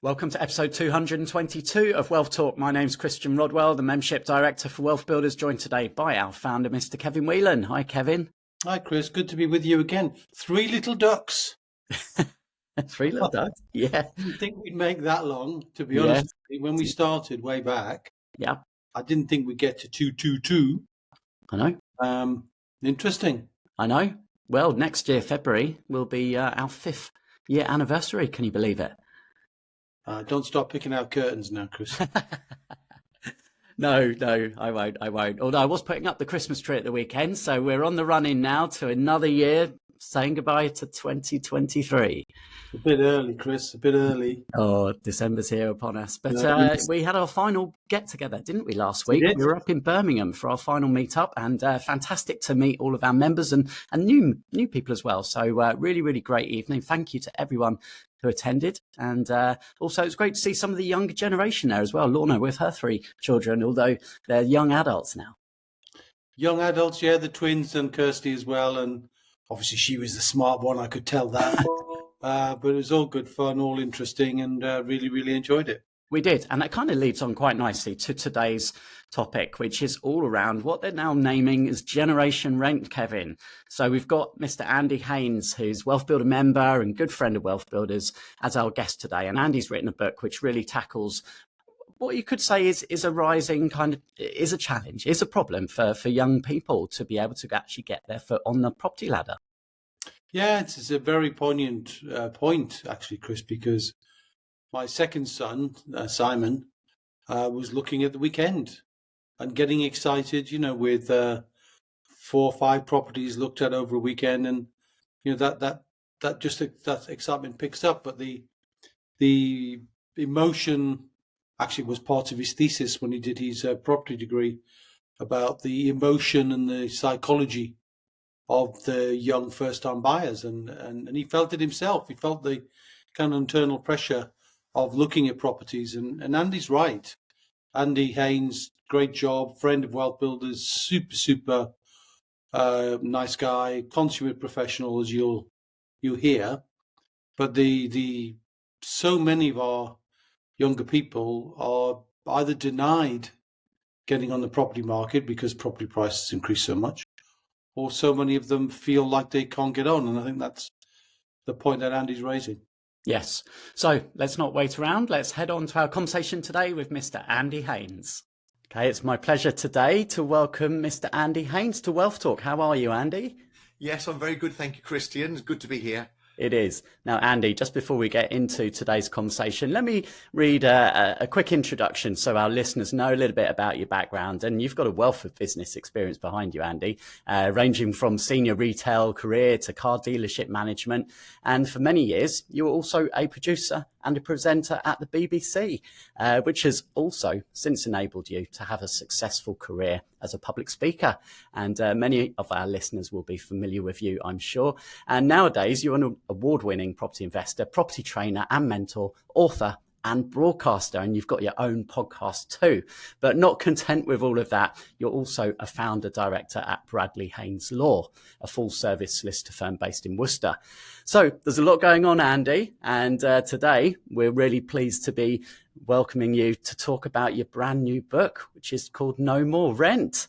Welcome to episode 222 of Wealth Talk. My name's Christian Rodwell, the Membership Director for Wealth Builders, joined today by our founder, Mr. Kevin Whelan. Hi, Kevin. Hi, Chris. Good to be with you again. Three little ducks. Three little ducks? Yeah. I didn't think we'd make that long, to be honest. When we started way back, I didn't think we'd get to 222. I know. Interesting. I know. Well, next year, February, will be our 5th year anniversary. Can you believe it? Don't start picking out curtains now, Chris. No, I won't. Although I was putting up the Christmas tree at the weekend, so we're on the run in now to another year, saying goodbye to 2023. A bit early, Chris, a bit early. Oh, December's here upon us. But we had our final get-together, didn't we, last week? We were up in Birmingham for our final meet-up, and fantastic to meet all of our members and new people as well. So really, really great evening. Thank you to everyone who attended. And also it's great to see some of the younger generation there as well. Lorna with her 3 children, although they're young adults now. Young adults, yeah, the twins and Kirsty as well. And obviously she was the smart one, I could tell that. But it was all good fun, all interesting, and really, really enjoyed it. We did. And that kind of leads on quite nicely to today's topic, which is all around what they're now naming as generation rent, Kevin. So we've got Mr. Andy Haynes, who's Wealth Builder member and good friend of Wealth Builders, as our guest today. And Andy's written a book which really tackles what you could say is a rising kind of, is a challenge, is a problem for young people to be able to actually get their foot on the property ladder. Yeah, it's a very poignant point, actually, Chris, because my second son, Simon, was looking at the weekend and getting excited, with 4 or 5 properties looked at over a weekend, and that excitement picks up. But the emotion actually was part of his thesis when he did his property degree, about the emotion and the psychology of the young first-time buyers, and he felt it himself. He felt the kind of internal pressure of looking at properties, and Andy's right. Andy Haynes, great job, friend of Wealth Builders, super nice guy, consummate professional, as you'll hear. But the so many of our younger people are either denied getting on the property market because property prices increase so much, or so many of them feel like they can't get on. And I think that's the point that Andy's raising. Yes. So let's not wait around. Let's head on to our conversation today with Mr. Andy Haynes. Okay, it's my pleasure today to welcome Mr. Andy Haynes to Wealth Talk. How are you, Andy? Yes, I'm very good. Thank you, Christian. It's good to be here. It is. Now, Andy, just before we get into today's conversation, let me read a quick introduction so our listeners know a little bit about your background. And you've got a wealth of business experience behind you, Andy, ranging from senior retail career to car dealership management. And for many years, you were also a producer and a presenter at the BBC, which has also since enabled you to have a successful career as a public speaker. And many of our listeners will be familiar with you, I'm sure. And nowadays, you're an award-winning property investor, property trainer and mentor, author and broadcaster, and you've got your own podcast too. But not content with all of that, you're also a founder director at Bradley Haynes Law, a full-service solicitor firm based in Worcester. So there's a lot going on, Andy, and today we're really pleased to be welcoming you to talk about your brand new book, which is called No More Rent.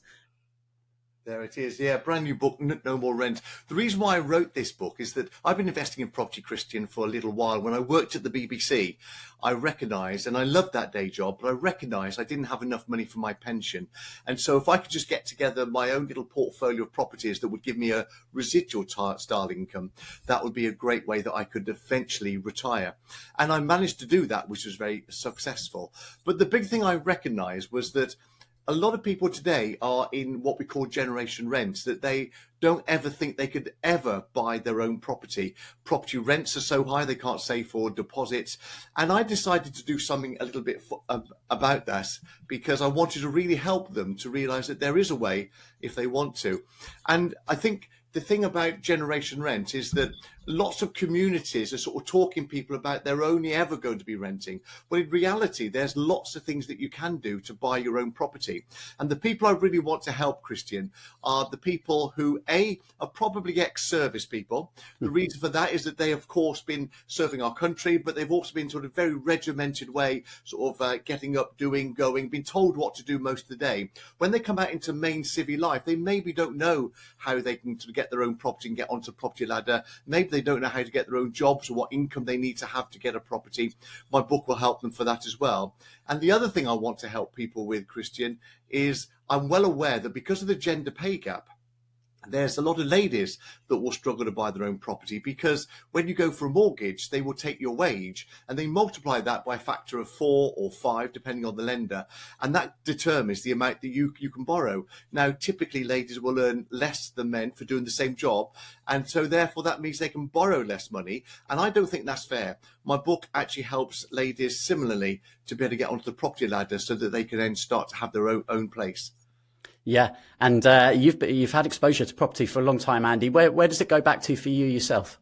There it is. Yeah, brand new book, No More Rent. The reason why I wrote this book is that I've been investing in property, Christian, for a little while. When I worked at the BBC, I recognised, and I loved that day job, but I recognised I didn't have enough money for my pension. And so if I could just get together my own little portfolio of properties that would give me a residual style income, that would be a great way that I could eventually retire. And I managed to do that, which was very successful. But the big thing I recognised was that a lot of people today are in what we call generation rents, that they don't ever think they could ever buy their own property. Property rents are so high they can't save for deposits. And I decided to do something a little bit about that, because I wanted to really help them to realise that there is a way if they want to. And I think the thing about generation rent is that lots of communities are sort of talking people about they're only ever going to be renting. Well, in reality, there's lots of things that you can do to buy your own property. And the people I really want to help, Christian, are the people who, A, are probably ex-service people. The reason for that is that they, of course, been serving our country, but they've also been sort of very regimented way, sort of getting up, doing, going, been told what to do most of the day. When they come out into main civvy life, they maybe don't know how they can sort of get their own property and get onto the property ladder. Maybe they don't know how to get their own jobs or what income they need to get a property. My book will help them for that as well. And the other thing I want to help people with, Christian, is I'm well aware that because of the gender pay gap, there's a lot of ladies that will struggle to buy their own property, because when you go for a mortgage, they will take your wage and they multiply that by a factor of 4 or 5, depending on the lender. And that determines the amount that you can borrow. Now, typically ladies will earn less than men for doing the same job. And so therefore that means they can borrow less money. And I don't think that's fair. My book actually helps ladies similarly to be able to get onto the property ladder so that they can then start to have their own place. Yeah, and you've had exposure to property for a long time, Andy. Where does it go back to for you yourself?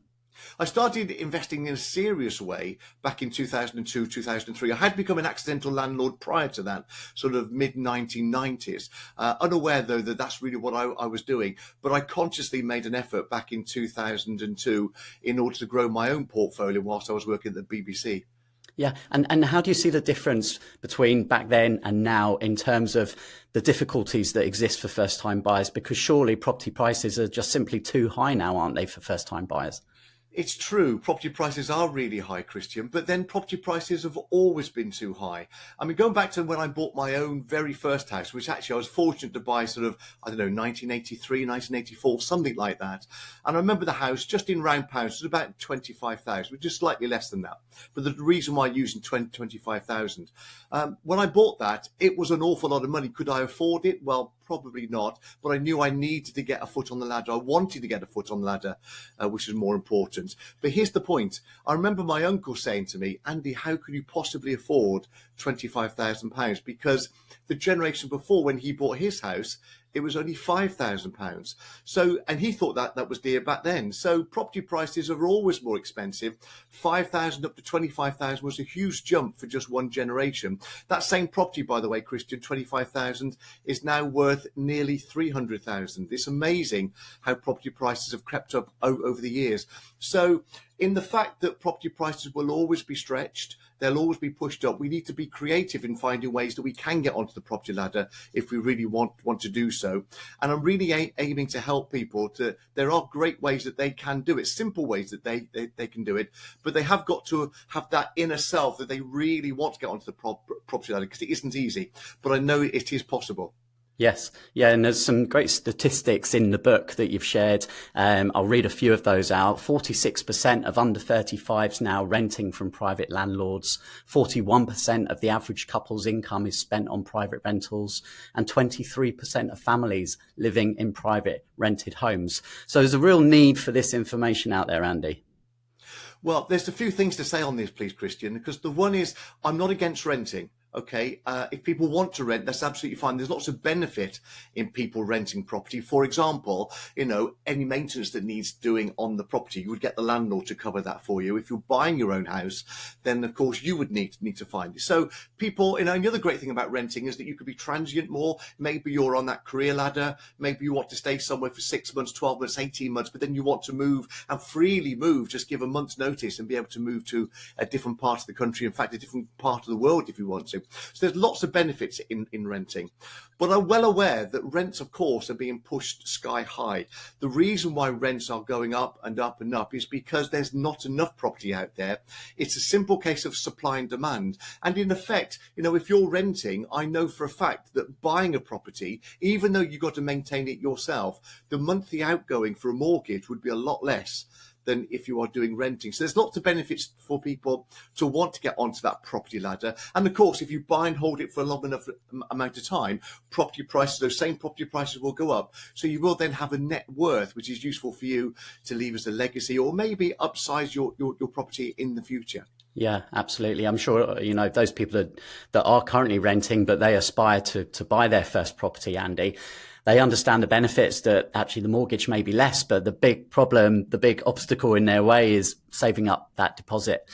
I started investing in a serious way back in 2002, 2003. I had become an accidental landlord prior to that, sort of mid-1990s, unaware, though, that that's really what I was doing. But I consciously made an effort back in 2002 in order to grow my own portfolio whilst I was working at the BBC. Yeah. And how do you see the difference between back then and now in terms of the difficulties that exist for first time buyers? Because surely property prices are just simply too high now, aren't they, for first time buyers? It's true, property prices are really high, Christian, but then property prices have always been too high. I mean, going back to when I bought my own very first house, which actually I was fortunate to buy sort of, 1983, 1984, something like that. And I remember the house just in round pounds was about 25,000, which is slightly less than that. But the reason why I'm using 25,000, when I bought that, it was an awful lot of money. Could I afford it? Well, probably not, but I knew I needed to get a foot on the ladder. I wanted to get a foot on the ladder, which is more important. But here's the point. I remember my uncle saying to me, Andy, how could you possibly afford £25,000? Because the generation before, when he bought his house, it was only £5,000. So, and he thought that was dear back then. So property prices are always more expensive. 5,000 up to 25,000 was a huge jump for just one generation. That same property, by the way, Christian, 25,000 is now worth nearly 300,000. It's amazing how property prices have crept up over the years. So in the fact that property prices will always be stretched, they'll always be pushed up, we need to be creative in finding ways that we can get onto the property ladder if we really want to do so. And I'm really aiming to help people there are great ways that they can do it, simple ways that they can do it, but they have got to have that inner self that they really want to get onto the property ladder, because it isn't easy, but I know it is possible. Yes. Yeah. And there's some great statistics in the book that you've shared. I'll read a few of those out. 46% of under 35s now renting from private landlords. 41% of the average couple's income is spent on private rentals, and 23% of families living in private rented homes. So there's a real need for this information out there, Andy. Well, there's a few things to say on this, please, Christian, because the one is I'm not against renting. Okay, if people want to rent, that's absolutely fine. There's lots of benefit in people renting property. For example, any maintenance that needs doing on the property, you would get the landlord to cover that for you. If you're buying your own house, then of course you would need to find it. So people, and the other great thing about renting is that you could be transient more. Maybe you're on that career ladder. Maybe you want to stay somewhere for 6 months, 12 months, 18 months, but then you want to move and freely move, just give a month's notice and be able to move to a different part of the country. In fact, a different part of the world if you want to. So there's lots of benefits in renting, but I'm well aware that rents, of course, are being pushed sky high. The reason why rents are going up and up and up is because there's not enough property out there. It's a simple case of supply and demand. And in effect, if you're renting, I know for a fact that buying a property, even though you've got to maintain it yourself, the monthly outgoing for a mortgage would be a lot less than if you are doing renting. So there's lots of benefits for people to want to get onto that property ladder. And of course, if you buy and hold it for a long enough amount of time, those same property prices will go up. So you will then have a net worth, which is useful for you to leave as a legacy, or maybe upsize your property in the future. Yeah, absolutely. I'm sure, those people that are currently renting, but they aspire to buy their first property, Andy. they understand the benefits that actually the mortgage may be less, but the big problem, the big obstacle in their way is saving up that deposit.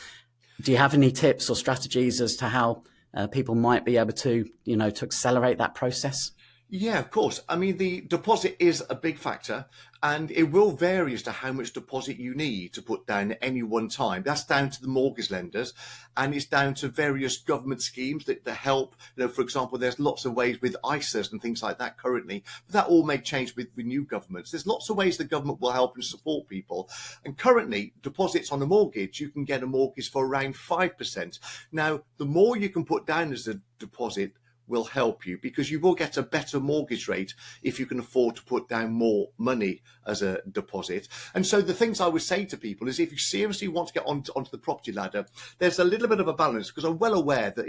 Do you have any tips or strategies as to how people might be able to, to accelerate that process? Yeah, of course. I mean, the deposit is a big factor, and it will vary as to how much deposit you need to put down at any one time. That's down to the mortgage lenders, and it's down to various government schemes that help. For example, there's lots of ways with ISAs and things like that currently, but that all may change with new governments. There's lots of ways the government will help and support people. And currently, deposits on a mortgage, you can get a mortgage for around 5%. Now, the more you can put down as a deposit, will help you, because you will get a better mortgage rate if you can afford to put down more money as a deposit. And so the things I would say to people is, if you seriously want to get onto the property ladder, there's a little bit of a balance, because I'm well aware that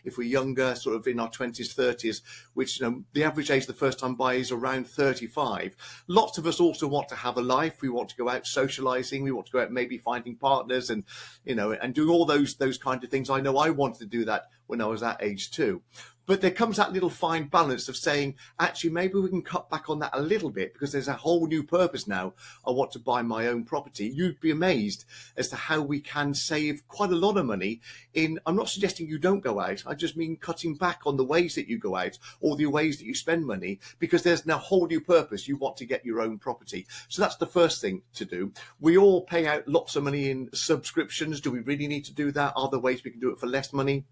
if we're younger, sort of in our 20s, 30s, which the average age of the first time buyer is around 35. Lots of us also want to have a life. We want to go out socializing. We want to go out maybe finding partners and and doing all those kind of things. I know I wanted to do that when I was that age too. But there comes that little fine balance of saying, actually, maybe we can cut back on that a little bit, because there's a whole new purpose now. I want to buy my own property. You'd be amazed as to how we can save quite a lot of money I'm not suggesting you don't go out. I just mean cutting back on the ways that you go out or the ways that you spend money, because there's now a whole new purpose. You want to get your own property. So that's the first thing to do. We all pay out lots of money in subscriptions. Do we really need to do that? Are there ways we can do it for less money?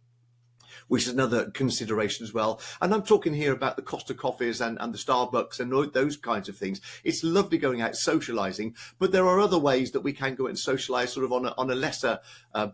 Which is another consideration as well. And I'm talking here about the Costa coffees and the Starbucks and those kinds of things. It's lovely going out socializing, but there are other ways that we can go out and socialize sort of on a lesser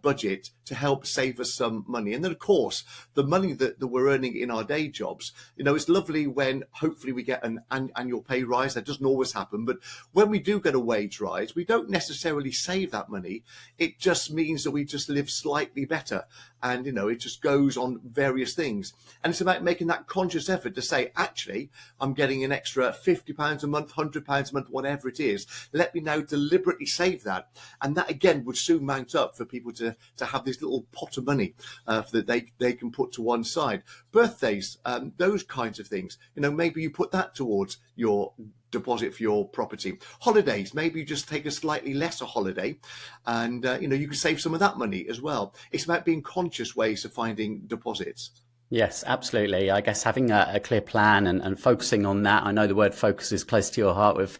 budget to help save us some money. And then, of course, the money that we're earning in our day jobs, it's lovely when hopefully we get an annual pay rise. That doesn't always happen, but when we do get a wage rise, we don't necessarily save that money. It just means that we just live slightly better. And, it just goes on various things. And it's about making that conscious effort to say, actually, I'm getting an extra £50 a month, £100 a month, whatever it is. Let me now deliberately save that. And that, again, would soon mount up for people to have this little pot of money that they can put to one side. Birthdays, those kinds of things. Maybe you put that towards your deposit for your property. Holidays, maybe you just take a slightly lesser holiday, and you can save some of that money as well. It's about being conscious ways of finding deposits. Yes, absolutely. I guess having a clear plan and focusing on that. I know the word focus is close to your heart, with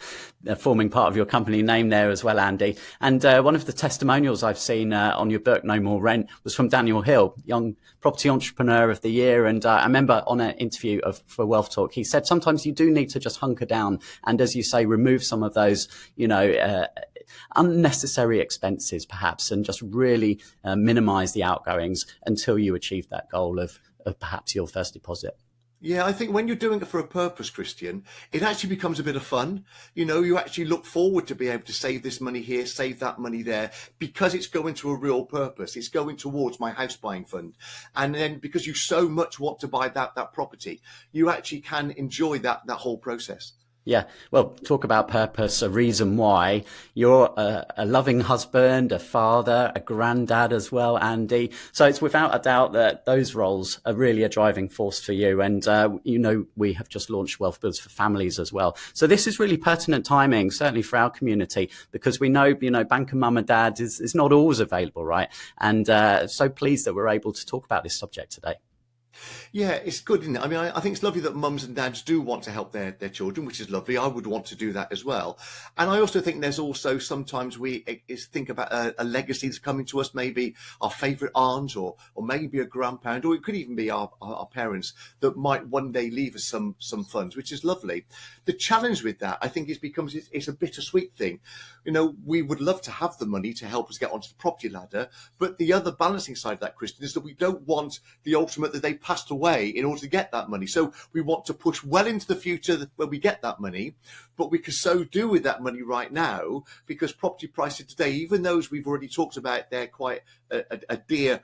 forming part of your company name there as well, Andy. And one of the testimonials I've seen on your book, No More Rent, was from Daniel Hill, Young Property Entrepreneur of the Year. And I remember on an interview for WealthTalk, he said sometimes you do need to just hunker down and, as you say, remove some of those, unnecessary expenses perhaps, and just really minimize the outgoings until you achieve that goal of perhaps your first deposit. Yeah, I think when you're doing it for a purpose, Christian, it actually becomes a bit of fun. You actually look forward to be able to save this money here, save that money there, because it's going to a real purpose. It's going towards my house buying fund. And then because you so much want to buy that property, you actually can enjoy that whole process. Yeah. Well, talk about purpose, a reason why. You're a loving husband, a father, a granddad as well, Andy. So it's without a doubt that those roles are really a driving force for you. And, we have just launched Wealth Builds for Families as well. So this is really pertinent timing, certainly for our community, because we know, banker mum and dad is not always available, right? And so pleased that we're able to talk about this subject today. Yeah, it's good, isn't it? I mean, I think it's lovely that mums and dads do want to help their children, which is lovely. I would want to do that as well. And I also think there's also sometimes we think about a legacy that's coming to us, maybe our favourite aunt or maybe a grandparent, or it could even be our parents that might one day leave us some funds, which is lovely. The challenge with that, I think, it's a bittersweet thing. We would love to have the money to help us get onto the property ladder, but the other balancing side of that, Christian, is that we don't want the ultimate that they passed away in order to get that money. So we want to push well into the future where we get that money, but we can so do with that money right now, because property prices today, even those we've already talked about, they're quite a dear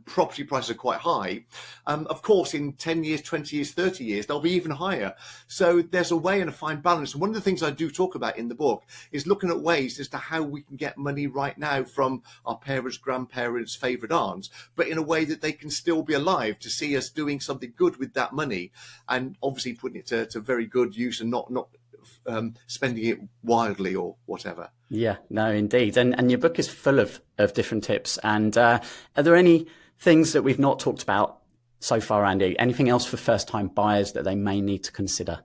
property prices are quite high, of course, in 10 years, 20 years, 30 years, they'll be even higher. So there's a way and a fine balance. And one of the things I do talk about in the book is looking at ways as to how we can get money right now from our parents, grandparents, favourite aunts, but in a way that they can still be alive to see us doing something good with that money, and obviously putting it to very good use and not spending it wildly or whatever. Yeah, no, indeed. And your book is full of different tips. And are there any things that we've not talked about so far, Andy? Anything else for first-time buyers that they may need to consider?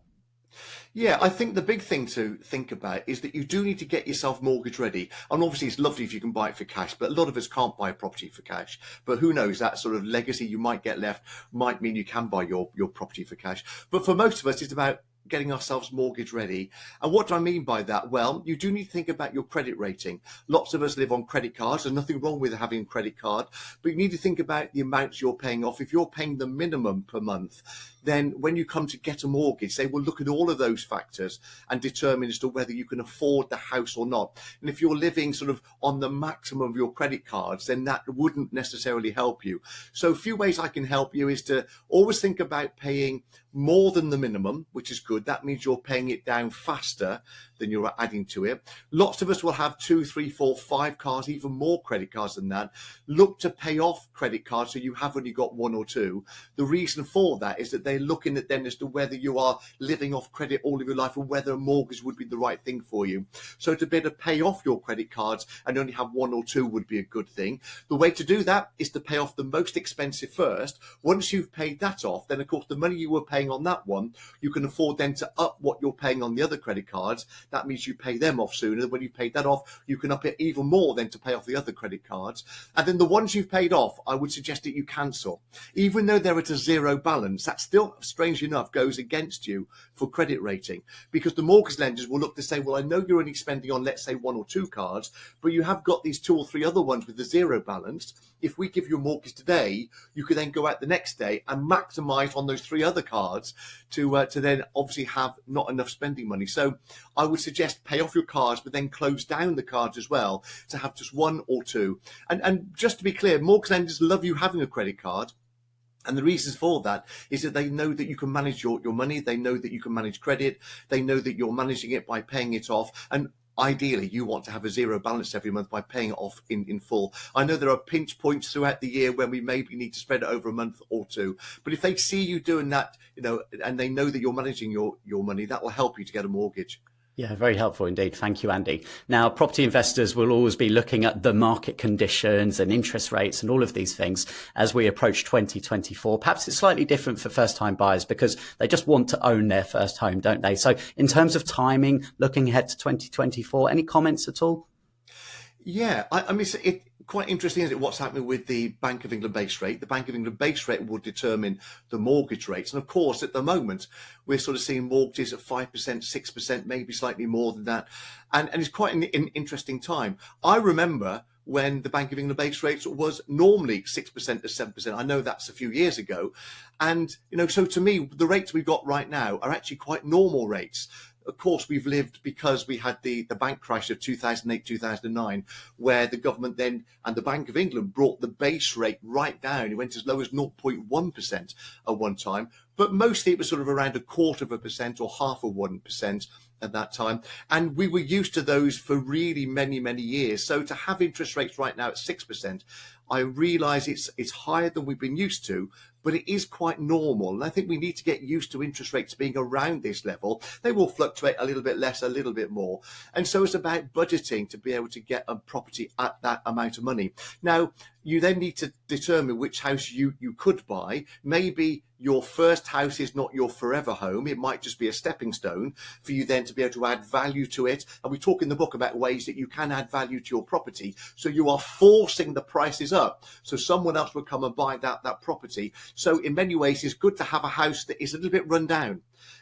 Yeah, I think the big thing to think about is that you do need to get yourself mortgage ready. And obviously it's lovely if you can buy it for cash, but a lot of us can't buy a property for cash. But who knows, that sort of legacy you might get left might mean you can buy your property for cash. But for most of us, it's about getting ourselves mortgage ready. And what do I mean by that? Well, you do need to think about your credit rating. Lots of us live on credit cards. There's nothing wrong with having a credit card, but you need to think about the amounts you're paying off. If you're paying the minimum per month, then when you come to get a mortgage, they will look at all of those factors and determine as to whether you can afford the house or not. And if you're living sort of on the maximum of your credit cards, then that wouldn't necessarily help you. So a few ways I can help you is to always think about paying more than the minimum, which is good. That means you're paying it down faster than you're adding to it. Lots of us will have 2, 3, 4, 5 cards, even more credit cards than that. Look to pay off credit cards so you have only got 1 or 2. The reason for that is that they're looking at them as to whether you are living off credit all of your life or whether a mortgage would be the right thing for you. So to be able to pay off your credit cards and only have 1 or 2 would be a good thing. The way to do that is to pay off the most expensive first. Once you've paid that off, then of course the money you were paying on that one, you can afford then to up what you're paying on the other credit cards. That means you pay them off sooner. When you've paid that off, you can up it even more then to pay off the other credit cards. And then the ones you've paid off, I would suggest that you cancel. Even though they're at a zero balance, that still, strangely enough, goes against you for credit rating, because the mortgage lenders will look to say, well, I know you're only spending on, let's say, 1 or 2 cards, but you have got these 2 or 3 other ones with the zero balance. If we give you a mortgage today, you could then go out the next day and maximize on those 3 other cards to then obviously have not enough spending money. So I would suggest pay off your cards, but then close down the cards as well to have just 1 or 2. And just to be clear, mortgage lenders love you having a credit card. And the reasons for that is that they know that you can manage your money. They know that you can manage credit. They know that you're managing it by paying it off. And ideally, you want to have a zero balance every month by paying it off in full. I know there are pinch points throughout the year when we maybe need to spread it over a month or 2. But if they see you doing that, and they know that you're managing your money, that will help you to get a mortgage. Yeah, very helpful indeed. Thank you, Andy. Now, property investors will always be looking at the market conditions and interest rates and all of these things as we approach 2024. Perhaps it's slightly different for first-time buyers because they just want to own their first home, don't they? So in terms of timing, looking ahead to 2024, any comments at all? Yeah, I mean, it's quite interesting, isn't it, what's happening with the Bank of England base rate. The Bank of England base rate will determine the mortgage rates. And of course, at the moment, we're sort of seeing mortgages at 5%, 6%, maybe slightly more than that. And it's quite an interesting time. I remember when the Bank of England base rates was normally 6% to 7%. I know that's a few years ago. And, so to me, the rates we've got right now are actually quite normal rates. Of course, we've lived because we had the bank crash of 2008, 2009, where the government then and the Bank of England brought the base rate right down. It went as low as 0.1% at one time, but mostly it was sort of around 0.25% or 0.5% at that time. And we were used to those for really many, many years. So to have interest rates right now at 6%, I realise it's higher than we've been used to, but it is quite normal. And I think we need to get used to interest rates being around this level. They will fluctuate a little bit less, a little bit more. And so it's about budgeting to be able to get a property at that amount of money. Now, you then need to determine which house you could buy. Maybe your first house is not your forever home. It might just be a stepping stone for you then to be able to add value to it. And we talk in the book about ways that you can add value to your property. So you are forcing the prices up. So someone else will come and buy that property. So in many ways, it's good to have a house that is a little bit run down.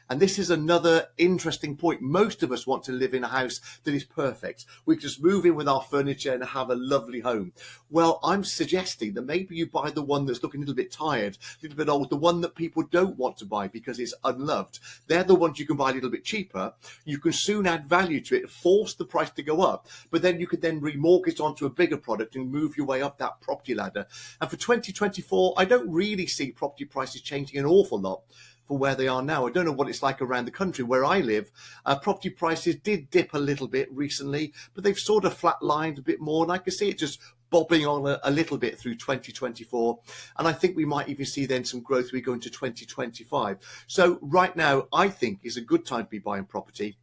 And this is another interesting point. Most of us want to live in a house that is perfect. We just move in with our furniture and have a lovely home. Well, I'm suggesting that maybe you buy the one that's looking a little bit tired, a little bit old, the one that people don't want to buy because it's unloved. They're the ones you can buy a little bit cheaper. You can soon add value to it, force the price to go up, but then you could then remortgage onto a bigger product and move your way up that property ladder. And for 2024, I don't really see property prices changing an awful lot for where they are now. I don't know what it's like around the country. Where I live, property prices did dip a little bit recently, but they've sort of flatlined a bit more, and I can see it just bobbing on a little bit through 2024. And I think we might even see then some growth as we go into 2025. So right now, I think is a good time to be buying property.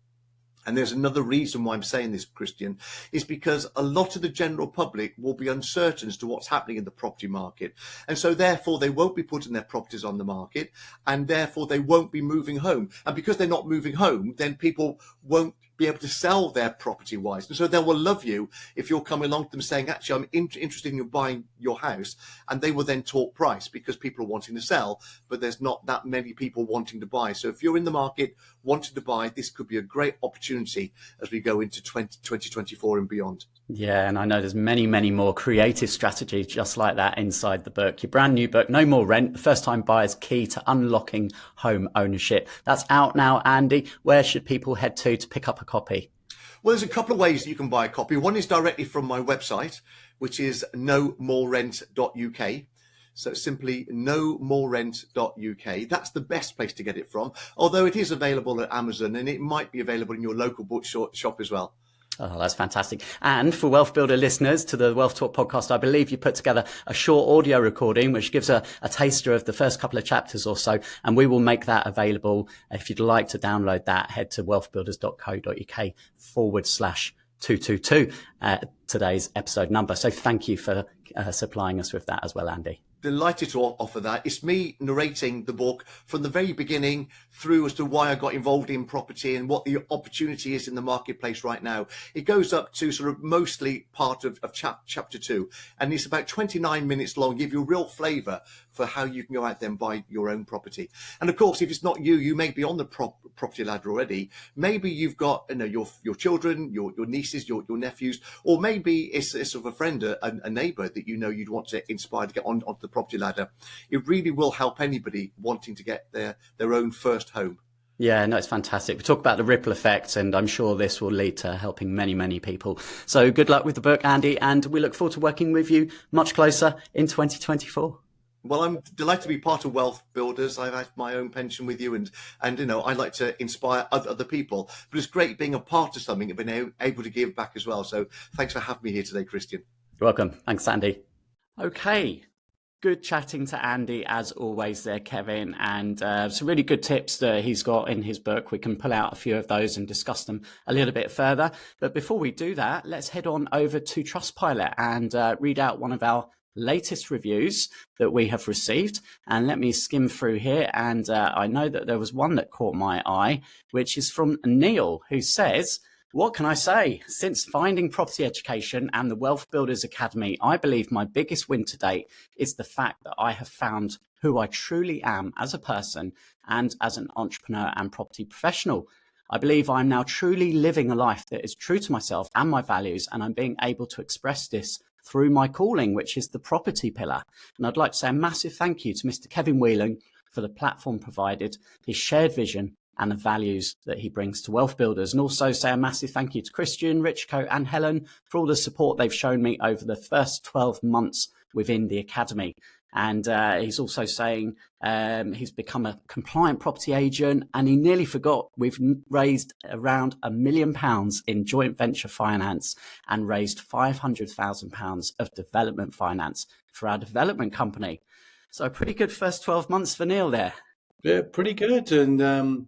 And there's another reason why I'm saying this, Christian, is because a lot of the general public will be uncertain as to what's happening in the property market. And so therefore they won't be putting their properties on the market, and therefore they won't be moving home. And because they're not moving home, then people won't be able to sell their property wise. And so they will love you if you're coming along to them saying, actually, I'm interested in you buying your house. And they will then talk price because people are wanting to sell, but there's not that many people wanting to buy. So if you're in the market wanting to buy, this could be a great opportunity as we go into 2024 and beyond. Yeah, and I know there's many, many more creative strategies just like that inside the book. Your brand new book, No More Rent, the first-time buyer's key to unlocking home ownership. That's out now, Andy. Where should people head to pick up a copy? Well, there's a couple of ways that you can buy a copy. One is directly from my website, which is nomorerent.uk. So it's simply nomorerent.uk. That's the best place to get it from, although it is available at Amazon and it might be available in your local bookshop as well. Oh, that's fantastic. And for Wealth Builder listeners to the Wealth Talk podcast, I believe you put together a short audio recording, which gives a taster of the first couple of chapters or so. And we will make that available. If you'd like to download that, head to wealthbuilders.co.uk/222, today's episode number. So thank you for supplying us with that as well, Andy. Delighted to offer that. It's me narrating the book from the very beginning through as to why I got involved in property and what the opportunity is in the marketplace right now. It goes up to sort of mostly part of chapter 2, and it's about 29 minutes long, give you a real flavour for how you can go out there and buy your own property. And of course, if it's not you, you may be on the property ladder already. Maybe you've got your children, your nieces, your nephews, or maybe it's sort of a friend, a neighbour that you'd want to inspire to get onto the property ladder. It really will help anybody wanting to get their own first home. Yeah, no, it's fantastic. We talk about the ripple effect, and I'm sure this will lead to helping many, many people. So good luck with the book, Andy, and we look forward to working with you much closer in 2024. Well, I'm delighted to be part of Wealth Builders. I've had my own pension with you, and I like to inspire other people. But it's great being a part of something and being able to give back as well. So thanks for having me here today, Christian. You're welcome. Thanks, Andy. Okay. Good chatting to Andy as always there, Kevin, and some really good tips that he's got in his book. We can pull out a few of those and discuss them a little bit further. But before we do that, let's head on over to Trustpilot and read out one of our latest reviews that we have received. And let me skim through here. And I know that there was one that caught my eye, which is from Neil, who says, "What can I say? Since finding property education and the Wealth Builders Academy, I believe my biggest win to date is the fact that I have found who I truly am as a person and as an entrepreneur and property professional. I believe I'm now truly living a life that is true to myself and my values, and I'm being able to express this through my calling, which is the property pillar. And I'd like to say a massive thank you to Mr. Kevin Whelan for the platform provided, his shared vision, and the values that he brings to Wealth Builders. And also say a massive thank you to Christian, Richco and Helen for all the support they've shown me over the first 12 months within the Academy. And he's also saying he's become a compliant property agent, and he nearly forgot we've raised around £1 million in joint venture finance and raised £500,000 of development finance for our development company. So a pretty good first 12 months for Neil there. Yeah, pretty good. And do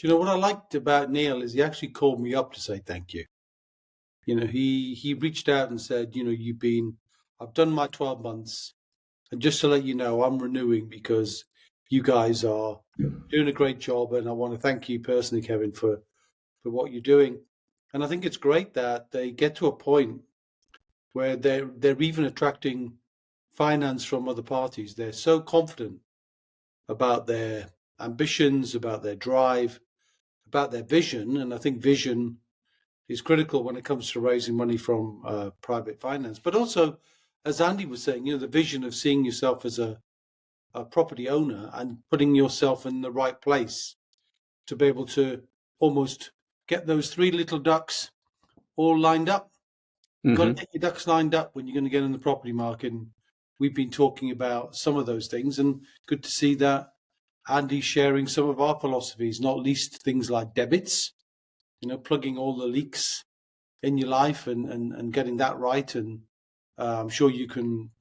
you know what I liked about Neil is he actually called me up to say thank you. He reached out and said, I've done my 12 months. And just to let you know, I'm renewing because you guys are doing a great job. And I want to thank you personally, Kevin, for what you're doing. And I think it's great that they get to a point where they're even attracting finance from other parties. They're so confident about their ambitions, about their drive, about their vision. And I think vision is critical when it comes to raising money from private finance. But also, as Andy was saying, the vision of seeing yourself as a property owner and putting yourself in the right place to be able to almost get those three little ducks all lined up. You've got to get your ducks lined up when you're going to get in the property market. And we've been talking about some of those things, and good to see that Andy's sharing some of our philosophies, not least things like debits, plugging all the leaks in your life and getting that right. And I'm sure you can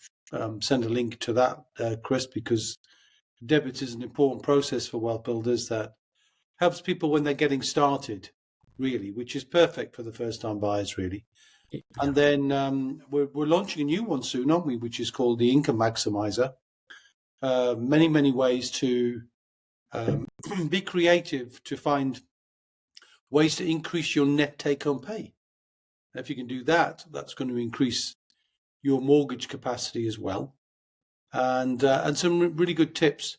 send a link to that, Chris, because debits is an important process for wealth builders that helps people when they're getting started, really, which is perfect for the first-time buyers, really. Yeah. And then we're launching a new one soon, aren't we, which is called the Income Maximizer. Many ways to be creative to find ways to increase your net take-home pay. If you can do that, that's going to increase your mortgage capacity as well. And some really good tips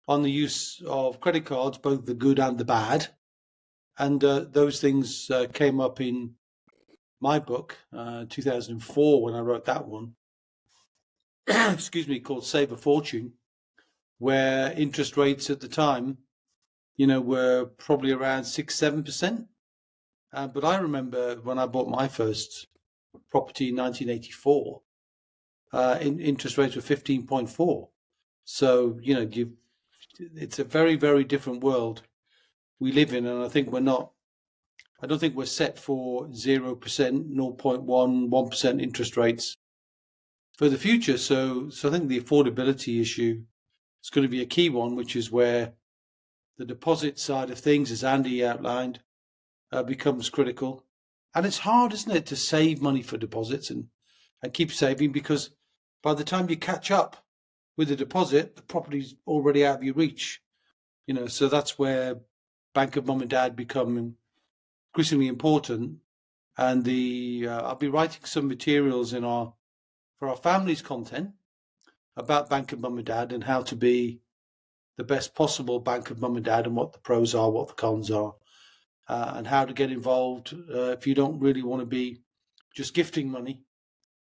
on the use of credit cards, both the good and the bad. And those things came up in my book, 2004, when I wrote that one, excuse me, called Save a Fortune, where interest rates at the time, were probably around 6-7%. But I remember when I bought my first property in 1984, interest rates were 15.4. So, it's a very, very different world we live in. And I think I don't think we're set for 0%, 0.1, 1% interest rates for the future. So I think the affordability issue is going to be a key one, which is where the deposit side of things, as Andy outlined, becomes critical. And it's hard, isn't it, to save money for deposits and keep saving, because by the time you catch up with the deposit, the property's already out of your reach. So that's where Bank of Mum and Dad become increasingly important. And I'll be writing some materials for our family's content about Bank of Mum and Dad and how to be the best possible Bank of Mum and Dad, and what the pros are, what the cons are, and how to get involved if you don't really want to be just gifting money.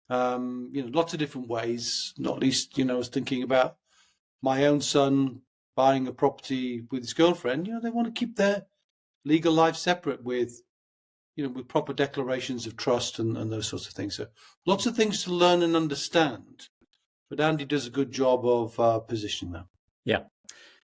Lots of different ways, not least, I was thinking about my own son buying a property with his girlfriend. They want to keep their legal life separate with proper declarations of trust and those sorts of things. So lots of things to learn and understand, but Andy does a good job of positioning them. Yeah.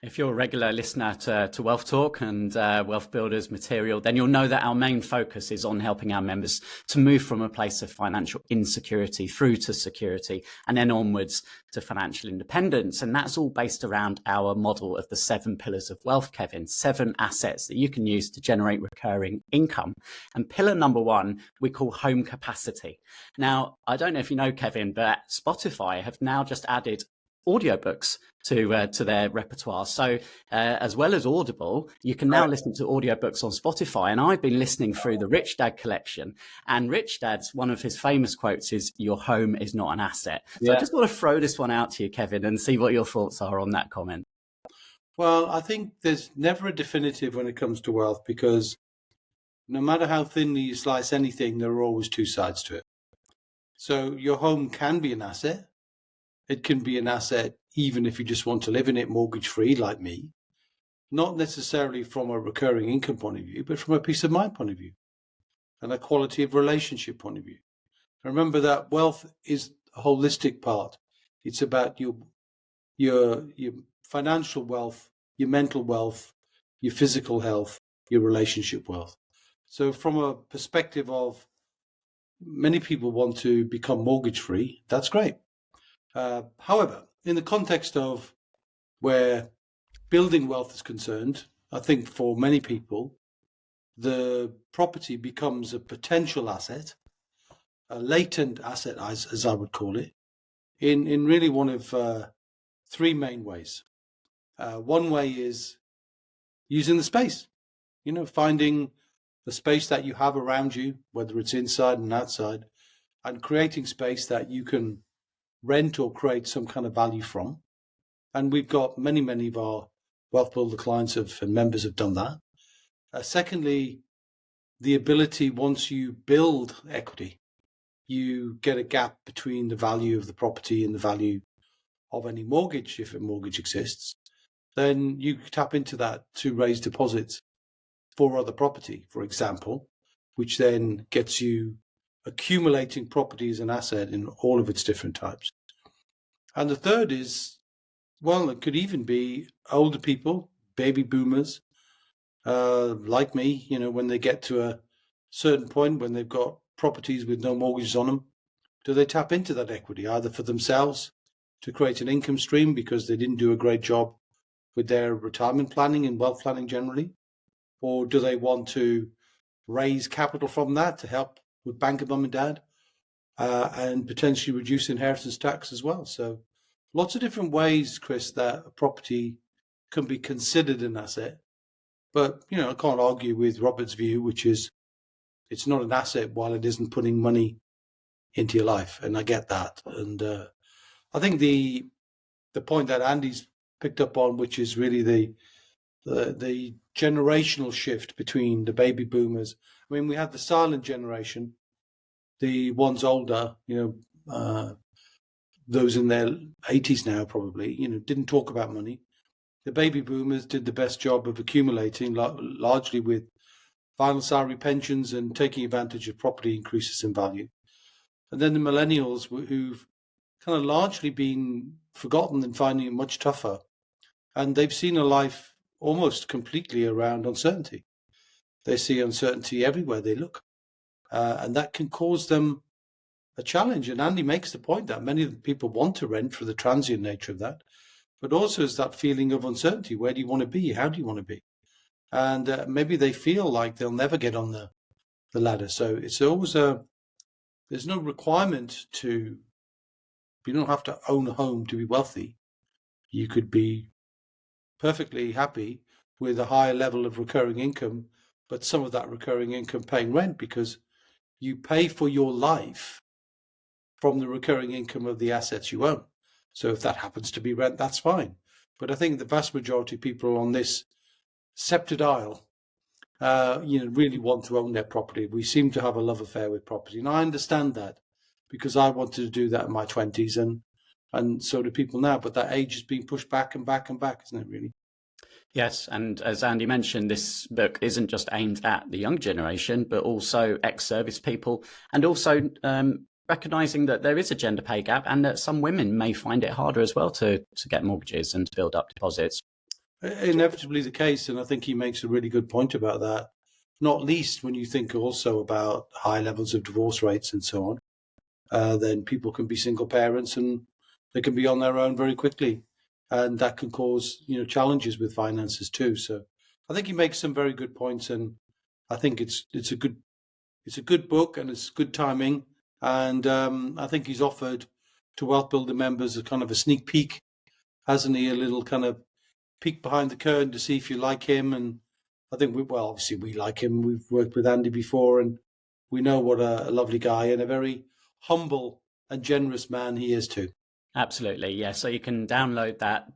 If you're a regular listener to Wealth Talk and Wealth Builders material, then you'll know that our main focus is on helping our members to move from a place of financial insecurity through to security and then onwards to financial independence. And that's all based around our model of the 7 pillars of wealth, Kevin, 7 assets that you can use to generate recurring income. And pillar number 1, we call home capacity. Now, I don't know if you know, Kevin, but Spotify have now just added audiobooks to their repertoire. So as well as Audible, you can now listen to audiobooks on Spotify. And I've been listening through the Rich Dad collection, and Rich Dad's one of his famous quotes is, "Your home is not an asset." So I just want to throw this one out to you, Kevin, and see what your thoughts are on that comment. Well, I think there's never a definitive when it comes to wealth, because no matter how thinly you slice anything, there are always 2 sides to it. So your home can be an asset. It can be an asset even if you just want to live in it mortgage-free like me, not necessarily from a recurring income point of view, but from a peace of mind point of view and a quality of relationship point of view. Remember that wealth is a holistic part. It's about your financial wealth, your mental wealth, your physical health, your relationship wealth. So from a perspective of many people want to become mortgage-free, that's great. However, in the context of where building wealth is concerned, I think for many people, the property becomes a potential asset, a latent asset, as I would call it, in really one of 3 main ways. One way is using the space, finding the space that you have around you, whether it's inside and outside, and creating space that you can rent or create some kind of value from. And we've got many of our Wealth Builder clients and members have done that. Secondly, the ability, once you build equity, you get a gap between the value of the property and the value of any mortgage, if a mortgage exists, then you tap into that to raise deposits for other property, for example, which then gets you accumulating property as an asset in all of its different types. And the third is, well, it could even be older people, baby boomers, like me, when they get to a certain point when they've got properties with no mortgages on them, do they tap into that equity either for themselves to create an income stream because they didn't do a great job with their retirement planning and wealth planning generally? Or do they want to raise capital from that to help with banking mum and dad and potentially reduce inheritance tax as well? So lots of different ways, Chris, that a property can be considered an asset. But, I can't argue with Robert's view, which is it's not an asset while it isn't putting money into your life. And I get that. And I think the point that Andy's picked up on, which is really the generational shift between the baby boomers. I mean, we have the silent generation, the ones older, those in their 80s now probably, didn't talk about money. The baby boomers did the best job of accumulating, largely with final salary pensions and taking advantage of property increases in value. And then the millennials who've kind of largely been forgotten and finding it much tougher. And they've seen a life almost completely around uncertainty. They see uncertainty everywhere they look. And that can cause them a challenge. And Andy makes the point that many of the people want to rent for the transient nature of that, but also is that feeling of uncertainty. Where do you want to be? How do you want to be? And maybe they feel like they'll never get on the ladder. So it's always there's no requirement you don't have to own a home to be wealthy. You could be perfectly happy with a higher level of recurring income, but some of that recurring income paying rent because you pay for your life from the recurring income of the assets you own. So if that happens to be rent, that's fine. But I think the vast majority of people on this sceptred isle, really want to own their property. We seem to have a love affair with property. And I understand that because I wanted to do that in my 20s and so do people now. But that age is being pushed back and back and back, isn't it, really? Yes, and as Andy mentioned, this book isn't just aimed at the young generation, but also ex-service people, and also recognizing that there is a gender pay gap and that some women may find it harder as well to get mortgages and to build up deposits. Inevitably the case, and I think he makes a really good point about that, not least when you think also about high levels of divorce rates and so on. Then people can be single parents and they can be on their own very quickly. And that can cause, challenges with finances too. So I think he makes some very good points, and I think it's a good book and it's good timing. And I think he's offered to Wealth Builder members a kind of a sneak peek, hasn't he? A little kind of peek behind the curtain to see if you like him. And I think obviously we like him. We've worked with Andy before, and we know what a lovely guy and a very humble and generous man he is too. Absolutely, yeah. So you can download that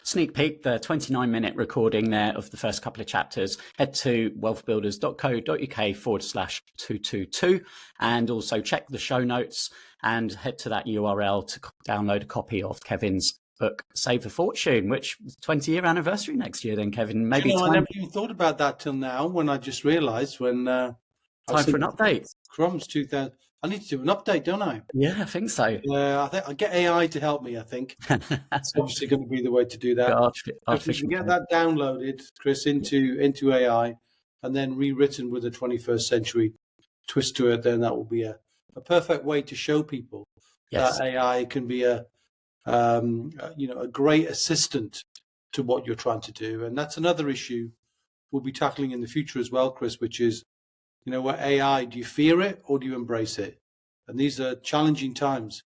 sneak peek, the 29-minute recording there of the first couple of chapters. Head to wealthbuilders.co.uk/222 and also check the show notes and head to that URL to download a copy of Kevin's book, Save a Fortune, which 20-year anniversary next year then, Kevin. Maybe I never even thought about that till now when I just realised when... time for an update. Crumbs 2000... I need to do an update, don't I? Yeah, I think so. Yeah, I think I'll get AI to help me, I think. That's obviously going to be the way to do that. If we can get that downloaded, Chris, into AI and then rewritten with a 21st century twist to it, then that will be a perfect way to show people that AI can be a great assistant to what you're trying to do. And that's another issue we'll be tackling in the future as well, Chris, which is, what AI, do you fear it or do you embrace it? And these are challenging times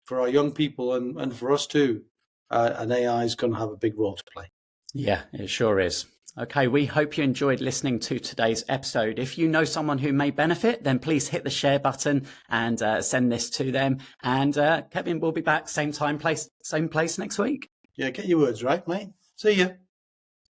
for our young people and for us too. And AI is going to have a big role to play. Yeah, it sure is. Okay, we hope you enjoyed listening to today's episode. If you know someone who may benefit, then please hit the share button and send this to them. And Kevin will be back same time, same place next week. Yeah, get your words right, mate. See you.